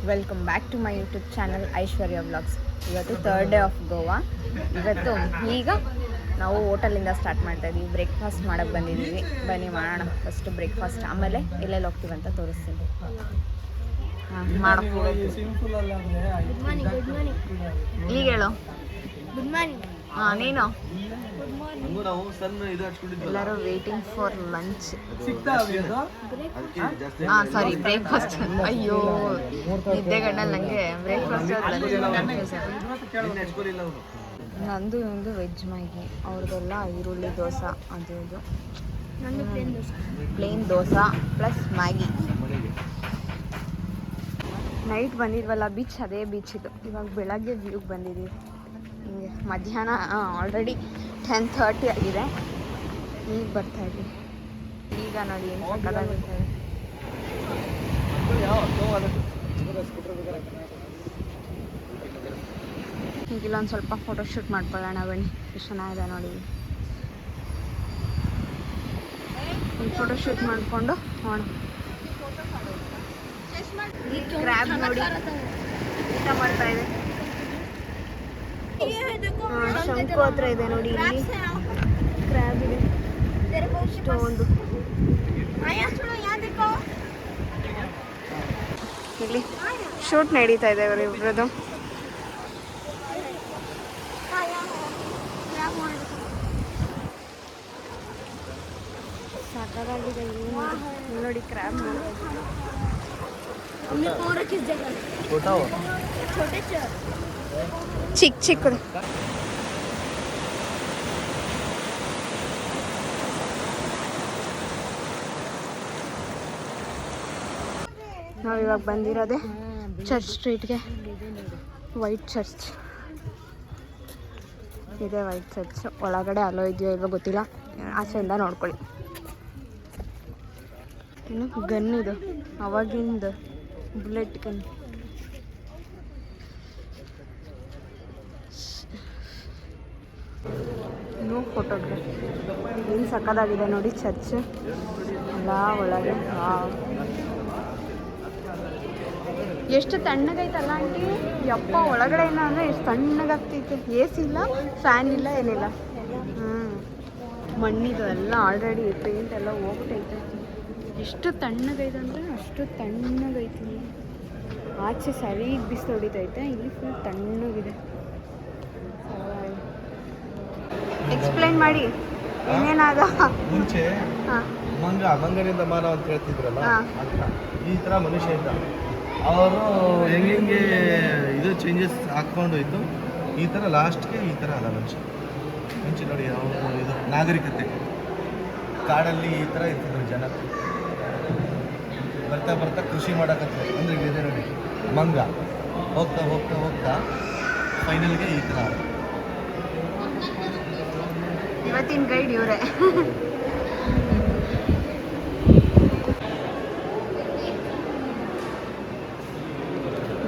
Welcome back to my YouTube channel Aishwarya vlogs. ಇವತ್ತು 3rd day of Goa. ಇವತ್ತು ಈಗ ನಾವು ಹೋಟೆಲಿಂದ ಸ್ಟಾರ್ಟ್ ಮಾಡ್ತಾ ಇದ್ದೀವಿ. ಬ್ರೇಕ್ಫಾಸ್ಟ್ ಮಾಡೋಕ್ಕೆ ಬಂದಿದ್ದೀವಿ. ಬನ್ನಿ ಮಾಡೋಣ. ಫಸ್ಟು ಬ್ರೇಕ್ಫಾಸ್ಟ್, ಆಮೇಲೆ ಎಲ್ಲೆಲ್ಲಿ ಹೋಗ್ತೀವಿ ಅಂತ ತೋರಿಸ್ತೀನಿ. ಈಗ ಹೇಳು. Good morning. ನೀನು ಎಲ್ಲರೂ waiting for lunch. Sorry, breakfast. ಅಯ್ಯೋ, ನಿದ್ದೆಗಣ್ಣಲ್ಲಿ ನನಗೆ ಬ್ರೇಕ್ಫಾಸ್ಟ್ ನಂದು ಒಂದು ವೆಜ್ ಮ್ಯಾಗಿ, ಅವ್ರದ್ದೆಲ್ಲ ಈರುಳ್ಳಿ ದೋಸೆ, ಅದು ಇದು. Plain dosa plus Maggi. Night ಬಂದಿದ್ವಲ್ಲ ಬೀಚ್, ಅದೇ ಬೀಚ್ ಇದು. ಇವಾಗ ಬೆಳಗ್ಗೆ ವ್ಯೂಗೆ ಬಂದಿದ್ದೀವಿ. ಹಿಂಗೆ ಮಧ್ಯಾಹ್ನ ಆಲ್ರೆಡಿ 10:30 ಆಗಿದೆ. ಈಗ ಬರ್ತಾ ಇದ್ದೀವಿ. ಈಗ ನೋಡಿ ಏನು ಸಕ್ಕತ್ತಾಗುತ್ತೆ. ಈಗ ಇಲ್ಲೊಂದು ಸ್ವಲ್ಪ ಫೋಟೋಶೂಟ್ ಮಾಡ್ಕೊಳ್ಳೋಣ ಬನ್ನಿ. ಎಷ್ಟು ಚೆನ್ನಾಗಿದೆ ನೋಡಿ. ಫೋಟೋಶೂಟ್ ಮಾಡಿಕೊಂಡು ಹೋಣ. ಕ್ರ್ಯಾಬ್ ನೋಡಿ ಊಟ ಮಾಡ್ತಾ ಇದೆ. ಶಂಕು ಹತ್ರ ಇದೆ ನೋಡಿ, ಇಲ್ಲಿ ಕ್ರ್ಯಾಬ್ ಇದೆ. ಇಷ್ಟೊಂದು ಇಲ್ಲಿ ಶೂಟ್ ನಡೀತಾ ಇದೆ ಇವರಿಬ್ರದ್ದು. ಸಾಕಾಗಿದೆ ನೋಡಿ ಕ್ರ್ಯಾಬ್ ಚಿಕ್ಕ ಚಿಕ್ಕದು. ನಾವು ಇವಾಗ ಬಂದಿರೋದೆ ಚರ್ಚ್ ಸ್ಟ್ರೀಟ್ಗೆ. ವೈಟ್ ಚರ್ಚ್ ಇದೆ. ವೈಟ್ ಚರ್ಚ್ ಒಳಗಡೆ ಅಲೋ ಇದೆಯೋ ಇಲ್ವೋ ಗೊತ್ತಿಲ್ಲ, ಆಚೆಯಿಂದ ನೋಡ್ಕೊಳ್ಳಿ. ಇನ್ನು ಗನ್ ಇದು, ಅವಾಗಿಂದ ಬುಲೆಟ್ ಗನ್. ಇನ್ನೂ ಫೋಟೋಗ್ರಫಿ ಏನು ಸಕ್ಕದಾಗಿದೆ ನೋಡಿ ಚರ್ಚ್ ಎಲ್ಲ ಒಳಗೆ. ಎಷ್ಟು ತಣ್ಣಗೈತಲ್ಲ ಆಂಟಿ, ಯಪ್ಪ. ಒಳಗಡೆ ಏನೋ ಅಂದರೆ ಎಷ್ಟು ತಣ್ಣಗಾಗ್ತೈತೆ. ಎ ಸಿ ಇಲ್ಲ, ಫ್ಯಾನ್ ಇಲ್ಲ, ಏನಿಲ್ಲ. ಮಣ್ಣಿದು ಎಲ್ಲ ಆಲ್ರೆಡಿ ಪೇಂಟ್ ಎಲ್ಲ ಹೋಗ್ಬಿಟ್ಟೈತೆ. ಎಷ್ಟು ತಣ್ಣಗೈತೆ ಅಂದರೆ ಅಷ್ಟು ತಣ್ಣಗೈತೆ. ಆಚೆ ಸರಿಗೆ ಬಿಸಿಲು ಹೊಡಿತೈತೆ, ಇಲ್ಲಿ ಫುಲ್ ತಣ್ಣಗಿದೆ. ಎಕ್ಸ್ಪ್ಲೈನ್ ಮಾಡಿ ಏನೇನಾಗ. ಮುಂಚೆ ಮಂಗನಿಂದ ಮಾನವ ಅಂತ ಹೇಳ್ತಿದ್ರಲ್ಲ, ಈ ಥರ ಮನುಷ್ಯ ಇದ್ದ. ಅವರು ಹೆಂಗೆ ಇದು ಚೇಂಜಸ್ ಹಾಕ್ಕೊಂಡು ಇತ್ತು. ಈ ಥರ ಲಾಸ್ಟ್ಗೆ ಈ ಥರ ಅಲ್ಲ ಮನುಷ್ಯ. ಮುಂಚೆ ನೋಡಿ ಅವರು ಇದು ನಾಗರಿಕತೆ, ಕಾಡಲ್ಲಿ ಈ ಥರ ಇರ್ತಿದ್ರು ಜನ. ಬರ್ತಾ ಬರ್ತಾ ಕೃಷಿ ಮಾಡೋಕತ್ತೆ. ಅಂದರೆ ಇದೆ ನೋಡಿ ಮಂಗ, ಹೋಗ್ತಾ ಹೋಗ್ತಾ ಹೋಗ್ತಾ ಫೈನಲ್ಗೆ ಈ ಥರ. ಇವತ್ತಿನ ಗೈಡ್ ಇವರೇ.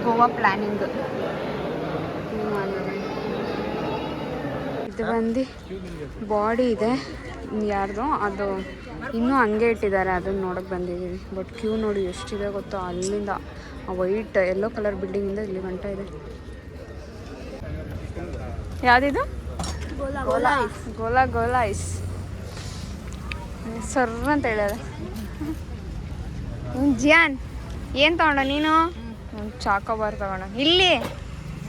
ಗೋವಾ ಪ್ಲಾನಿಂಗ್ ಇದು ಬಂದು ಬಾಡಿ ಇದೆ ಯಾರ್ದು, ಅದು ಇನ್ನೂ ಹಂಗೆ ಇಟ್ಟಿದ್ದಾರೆ. ಅದನ್ನು ನೋಡೋಕೆ ಬಂದಿದ್ದೀವಿ. ಬಟ್ ಕ್ಯೂ ನೋಡಿ ಎಷ್ಟಿದೆ ಗೊತ್ತೋ. ಅಲ್ಲಿಂದ ಆ ವೈಟ್ ಯೆಲ್ಲೋ ಕಲರ್ ಬಿಲ್ಡಿಂಗಿಂದ ಇಲ್ಲಿ ಗಂಟ ಇದೆ. ಯಾವುದಿದು? ಗೋಲಾ ಐಸ್ ಸರ್ರ ಅಂತ ಹೇಳ್ಯಾರ. ಜಿಯಾನ್ ಏನು ತಗೊಂಡ ನೀನು? ಚಾಕೋಬಾರ್ ತಗೋಣ. ಇಲ್ಲಿ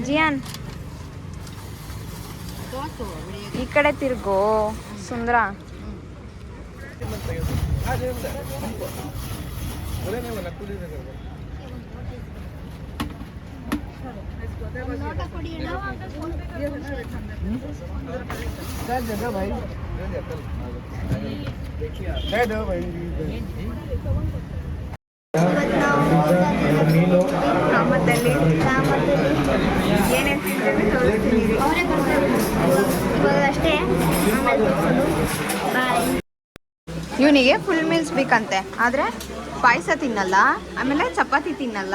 ಜಿಯಾನ್ ಈ ಕಡೆ ತಿರ್ಗೋ ಸುಂದರ. ಇವನಿಗೆ ಫುಲ್ ಮೀಲ್ಸ್ ಬೇಕಂತೆ, ಆದರೆ ಪಾಯಸ ತಿನ್ನಲ್ಲ, ಆಮೇಲೆ ಚಪಾತಿ ತಿನ್ನಲ್ಲ,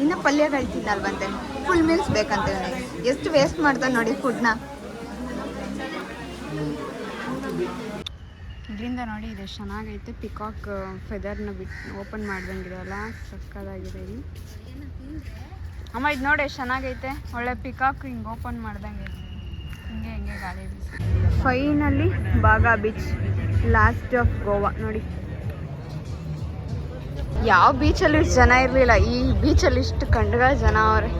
ಇನ್ನು ಪಲ್ಯಗಳು ತಿನ್ನಲ್ವಂತೆ. ಫುಲ್ ಮೀಲ್ಸ್ ಬೇಕಂತೆ ಇವನಿಗೆ. ಎಷ್ಟು ವೇಸ್ಟ್ ಮಾಡ್ತಾನೆ ನೋಡಿ ಫುಡ್ನ. ಇದರಿಂದ ನೋಡಿ ಇದು ಚೆನ್ನಾಗೈತೆ. ಪಿಕಾಕ್ ಫೆದರ್ನ ಬಿಟ್ಟು ಓಪನ್ ಮಾಡ್ದಂಗಿರಲ್ಲ, ಸಕ್ಕದಾಗಿದೆ ಇಲ್ಲಿ. ಅಮ್ಮ ಇದು ನೋಡಿ ಎಷ್ಟು ಚೆನ್ನಾಗೈತೆ, ಒಳ್ಳೆ ಪಿಕಾಕ್ ಹಿಂಗೆ ಓಪನ್ ಮಾಡ್ದಂಗೆ ಹಿಂಗೆ ಹಿಂಗೆ ಗಾಳಿ ಬೀಸಿ. Finally Baga beach, last of Goa ನೋಡಿ. ಯಾವ ಬೀಚಲ್ಲಿ ಇಷ್ಟು ಜನ ಇರಲಿಲ್ಲ, ಈ ಬೀಚಲ್ಲಿ ಇಷ್ಟು ಕಂಡುಗಳ ಜನ ಅವ್ರೆ.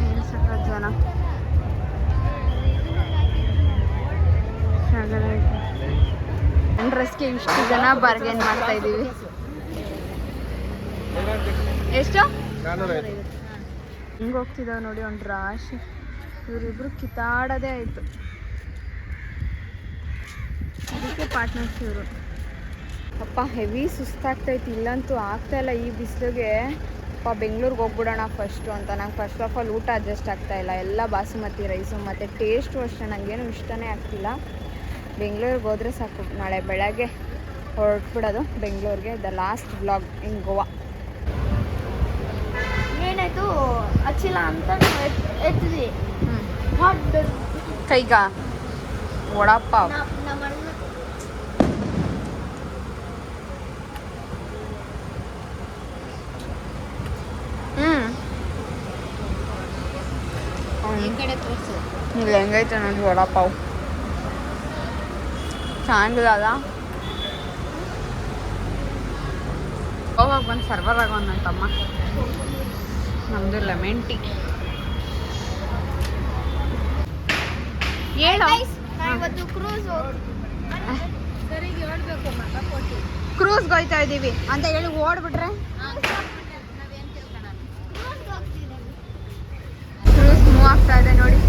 ಏನು ಸಕ್ಕ ಜನ. ಡ್ರೆಸ್ಗೆ ಇಷ್ಟು ಜನ ಬಾರ್ಗೇನ್ ಮಾಡ್ತಾ ಇದ್ದೀವಿ. ಎಷ್ಟು ಹಿಂಗೆ ಹೋಗ್ತಿದ್ದಾವೆ ನೋಡಿ ಒಂದು ರಾಶಿ. ಇವರಿಬ್ರು ಕಿತ್ತಾಡೋದೇ ಆಯಿತು. ಅದಕ್ಕೆ ಪಾರ್ಟ್ನರ್ಸ್ ಇವರು. ಅಪ್ಪ ಹೆವಿ ಸುಸ್ತಾಗ್ತೈತಿ, ಇಲ್ಲಂತೂ ಆಗ್ತಾಯಿಲ್ಲ ಈ ಬಿಸಿಲಿಗೆ. ಅಪ್ಪ ಬೆಂಗ್ಳೂರಿಗೆ ಹೋಗ್ಬಿಡೋಣ ಫಸ್ಟು ಅಂತ. ನಂಗೆ ಫಸ್ಟ್ ಆಫ್ ಆಲ್ ಊಟ ಅಡ್ಜಸ್ಟ್ ಆಗ್ತಾಯಿಲ್ಲ, ಎಲ್ಲ ಬಾಸುಮತಿ ರೈಸು ಮತ್ತು ಟೇಸ್ಟು ಅಷ್ಟೇ ನನಗೇನು ಇಷ್ಟನೇ ಆಗ್ತಿಲ್ಲ. ಬೆಂಗಳೂರಿಗೆ ಹೋದರೆ ಸಾಕು, ನಾಳೆ ಬೆಳಗ್ಗೆ ಹೊರಟ್ಬಿಡೋದು ಬೆಂಗಳೂರಿಗೆ. ದ ಲಾಸ್ಟ್ ವ್ಲಾಗ್ ಇನ್ ಗೋವಾ. ಏನಾಯ್ತು ಹಚ್ಚಿಲ್ಲ ಅಂತ ಎತ್ತಿದ್ವಿ. ಕೈಗ ವಡಾಪಾವ್. ಇಲ್ಲಿ ಹೆಂಗೈತೆ ನೋಡಿ ವಡಾಪಾವ್, ಚೆನ್ನಾಗಿಲ್ಲ. ಹೋಗಾಗ ಬಂದು ಸರ್ವರ್ ಆಗೋ ನನ್ನ ತಮ್ಮ. ನಮ್ಮದು ಲೆಮನ್ ಟೀ. ಹೇಳೋ ಕ್ರೂಸ್ಗೆ ಹೋಯ್ತಾ ಇದ್ದೀವಿ ಅಂತ ಹೇಳಿ ಓಡ್ಬಿಟ್ರೆ ಕ್ರೂಸ್ ಮೂವ್ ಆಗ್ತಾ ಇದೆ ನೋಡಿ.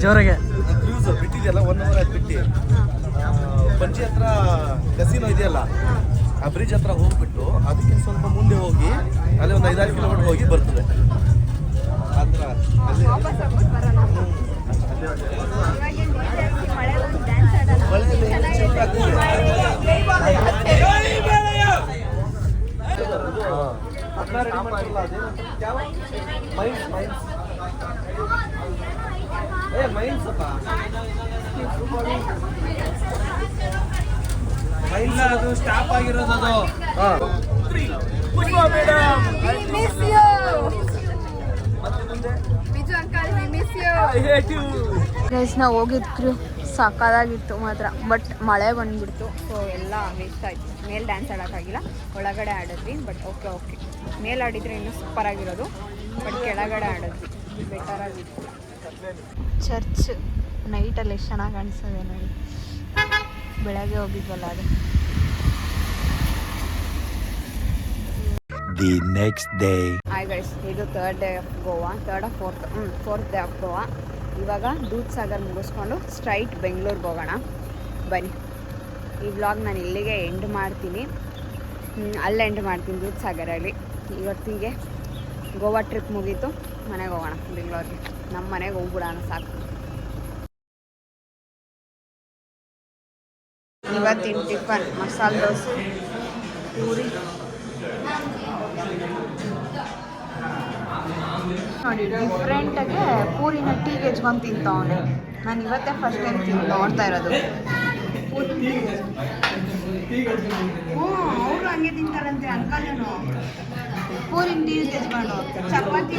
ಜೋರಾಗೆ ಕ್ರೂಸ್ ಬಿಟ್ಟಿದೆಯಲ್ಲ 1 ಅವರ್ ಆಯ್ತು ಬಿಟ್ಟು. ಪಂಚಿ ಹತ್ರ ಕಸಿನೋ ಇದೆಯಲ್ಲ, ಆ ಬ್ರಿಡ್ಜ್ ಹತ್ರ ಹೋಗ್ಬಿಟ್ಟು ಅದಕ್ಕೆ ಸ್ವಲ್ಪ ಮುಂದೆ ಹೋಗಿ ಅಲ್ಲಿ ಒಂದು 5-6 ಕಿಲೋಮೀಟರ್ ಹೋಗಿ ಬರ್ತದೆ. ಆ ಥರ ಅದು ಸ್ಟಾಪ್ ಆಗಿರೋದು ಅದು. ಗೈಸ್ ನಾವು ಹೋಗಿದ್ದು ಸಾಕಾಗಿತ್ತು ಮಾತ್ರ, ಬಟ್ ಮಳೆ ಬಂದ್ಬಿಡ್ತು. ಸೊ ಎಲ್ಲ ವೇಸ್ಟ್ ಆಯಿತು. ಮೇಲೆ ಡ್ಯಾನ್ಸ್ ಆಡೋಕ್ಕಾಗಿಲ್ಲ, ಒಳಗಡೆ ಆಡಿದ್ವಿ. ಬಟ್ ಓಕೆ ಮೇಲೆ ಆಡಿದರೆ ಇನ್ನೂ ಸೂಪರ್ ಆಗಿರೋದು, ಬಟ್ ಕೆಳಗಡೆ ಆಡಿದ್ವಿ, ಬೆಟರ್ ಆಗಿತ್ತು. ಚರ್ಚ್ ನೈಟಲ್ಲಿ ಎಷ್ಟು ಚೆನ್ನಾಗಿ ಕಾಣಿಸ್ತದೆ ನೋಡಿ. ಬೆಳಗ್ಗೆ ಹೋಗಿದ್ವಲ್ಲ ಅದು. The next day. Hi guys, ಇದು 3rd day of Goa, 4th day of Goa. ಇವಾಗ ದೂದ್ ಸಾಗರ್ ಮುಗಿಸ್ಕೊಂಡು ಸ್ಟ್ರೈಟ್ ಬೆಂಗಳೂರಿಗೆ ಹೋಗೋಣ. ಬನ್ನಿ, ಈ ವ್ಲಾಗ್ ನಾನು ಇಲ್ಲಿಗೆ ಎಂಡ್ ಮಾಡ್ತೀನಿ. ಅಲ್ಲೇ ಎಂಡ್ ಮಾಡ್ತೀನಿ ದೂದ್ ಸಾಗರಲ್ಲಿ. ಇವತ್ತಿಗೆ ಗೋವಾ ಟ್ರಿಪ್ ಮುಗೀತು, ಮನೆಗೆ ಹೋಗೋಣ ಬೆಂಗಳೂರಿಗೆ. ನಮ್ಮ ಮನೆಗೆ ಹೋಗ್ಬಿಡೋಣ ಸಾಕು. ಇವತ್ತಿನ ಟಿಫನ್ ಮಸಾಲೆ ದೋಸೆ, ಪೂರಿ ನೋಡಿ. ಡಿಫ್ರೆಂಟಾಗೆ ಪೂರಿನ ಟೀಗೆ ಹೆಚ್ಕೊಂಡು ತಿಂತವನೆ. ನಾನು ಇವತ್ತೇ ಫಸ್ಟ್ ಟೈಮ್ ನೋಡ್ತಾ ಇರೋದು ಪೂರಿ. ಅವರು ಹಂಗೆ ತಿಂತಾರಂತೆ ಅನ್ಕೊಂಡೇನು. ಪೂರಿನ ಟೀ ಹೆಚ್ಕೊಂಡು ಚಪಾತಿ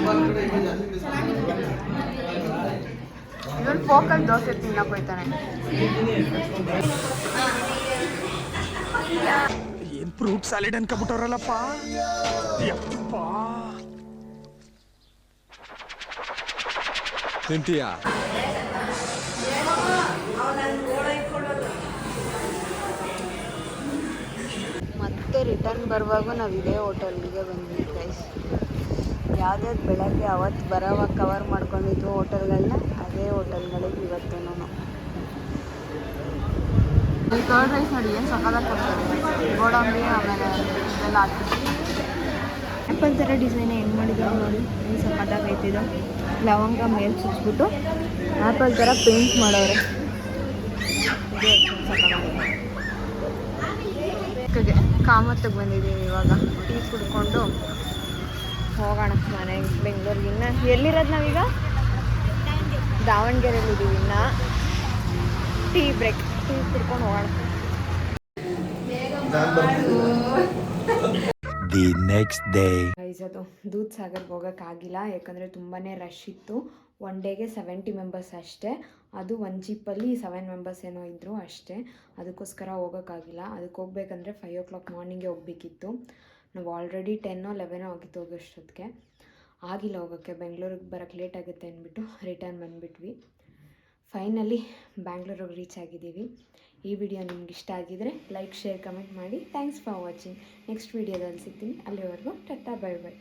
ಇವನು ಫೋಕಲ್ ದೋಸೆ ತಿನ್ನಕ್ಕೆ ಹೋಯ್ತಾನೆ. ಏನ್ ಫ್ರೂಟ್ ಸಾಲಿಡ್ ಅನ್ಕೊಬಿಟ್ಟವ್ರಲ್ಲಪ್ಪ. ತಿಂತೀಯಾ? ಮತ್ತೆ ರಿಟರ್ನ್ ಬರುವಾಗ ನಾವು ಇದೇ ಹೋಟೆಲ್ಗೆ ಬಂದ್ವಿ ಗೈಸ್. ಯಾವ್ದಾದ್ರು ಬೆಳಗ್ಗೆ ಅವತ್ತು ಬರೋವಾಗ ಕವರ್ ಮಾಡ್ಕೊಂಡಿದ್ವು ಹೋಟೆಲ್ಗಳನ್ನ ಇದೇ ಹೋಟೆಲ್ಗಳಿಗೆ ಇವತ್ತು ನಾನು ಈ ಕರ್ಡ್ ರೈಸ್ ನೋಡಿ ಏನು ಸಕ್ಕತ್ತಾಗಿ ಕೊಡ್ತಾರೆ. ಗೋಡಂಬಿ ಆಮೇಲೆ ಇದೆಲ್ಲ ಹಾಕ್ಬಿಟ್ಟು ಆ್ಯಪಲ್ ಥರ ಡಿಸೈನ್ ಹೆಂಗೆ ಮಾಡಿದ್ದಾರೆ ನೋಡಿ, ಏನು ಸಕ್ಕತ್ತಾಗಿ ಐತಿದು. ಲವಂಗ ಮೇಲೆ ಚುಚ್ಬಿಟ್ಟು ಆ್ಯಪಲ್ ಥರ ಪೇಂಟ್ ಮಾಡೋರೆ. ಇದು ಸಕ್ಕತ್ತಾಗಿದೆ. ಕಾಮತ್ತಿಗೆ ಬಂದಿದ್ದೀವಿ ಇವಾಗ. ಟೀ ಕುಡ್ಕೊಂಡು ಹೋಗೋಣ ಮನೆಗೆ ಬೆಂಗಳೂರಿಗೆ. ಇನ್ನು ಎಲ್ಲಿರೋದು ನಾವೀಗ? ದಾವಣಗೆರೆಯಲ್ಲಿದ್ದೀವಿ. ಇನ್ನು ಟೀ ಬ್ರೇಕ್, ಟೀ ಕುಡ್ಕೊಂಡು ಹೋಗೋಣ. The next day. ಅದು ದೂದ್ ಸಾಗರ್ಗೆ ಹೋಗೋಕ್ಕಾಗಿಲ್ಲ, ಯಾಕಂದರೆ ತುಂಬಾ ರಶ್ ಇತ್ತು. ಒನ್ ಡೇಗೆ 70 ಮೆಂಬರ್ಸ್ ಅಷ್ಟೇ. ಅದು ಒಂದು ಜೀಪಲ್ಲಿ 7 ಮೆಂಬರ್ಸ್ ಏನೋ ಇದ್ದರು ಅಷ್ಟೇ. ಅದಕ್ಕೋಸ್ಕರ ಹೋಗೋಕ್ಕಾಗಿಲ್ಲ. ಅದಕ್ಕೆ ಹೋಗ್ಬೇಕಂದ್ರೆ 5 o'clock ಮಾರ್ನಿಂಗೇ ಹೋಗ್ಬೇಕಿತ್ತು. ನಾವು ಆಲ್ರೆಡಿ 10 or 11 ಆಗಿತ್ತು ಹೋಗೋಷ್ಟೊತ್ತಿಗೆ. ಆಗಿಲ್ಲ ಹೋಗೋಕ್ಕೆ, ಬೆಂಗಳೂರಿಗೆ ಬರೋಕ್ಕೆ ಲೇಟ್ ಆಗುತ್ತೆ ಅಂದ್ಬಿಟ್ಟು ರಿಟರ್ನ್ ಬಂದುಬಿಟ್ವಿ. ಫೈನಲಿ ಬ್ಯಾಂಗ್ಳೂರಿಗೆ ರೀಚ್ ಆಗಿದ್ದೀವಿ. ಈ ವಿಡಿಯೋ ನಿಮ್ಗೆ ಇಷ್ಟ ಆಗಿದರೆ ಲೈಕ್, ಶೇರ್, ಕಮೆಂಟ್ ಮಾಡಿ. Thanks for watching. ನೆಕ್ಸ್ಟ್ ವಿಡಿಯೋದಲ್ಲಿ ಸಿಗ್ತೀನಿ. ಅಲ್ಲಿವರೆಗೂ ಟಾಟಾ, ಬೈ ಬೈ.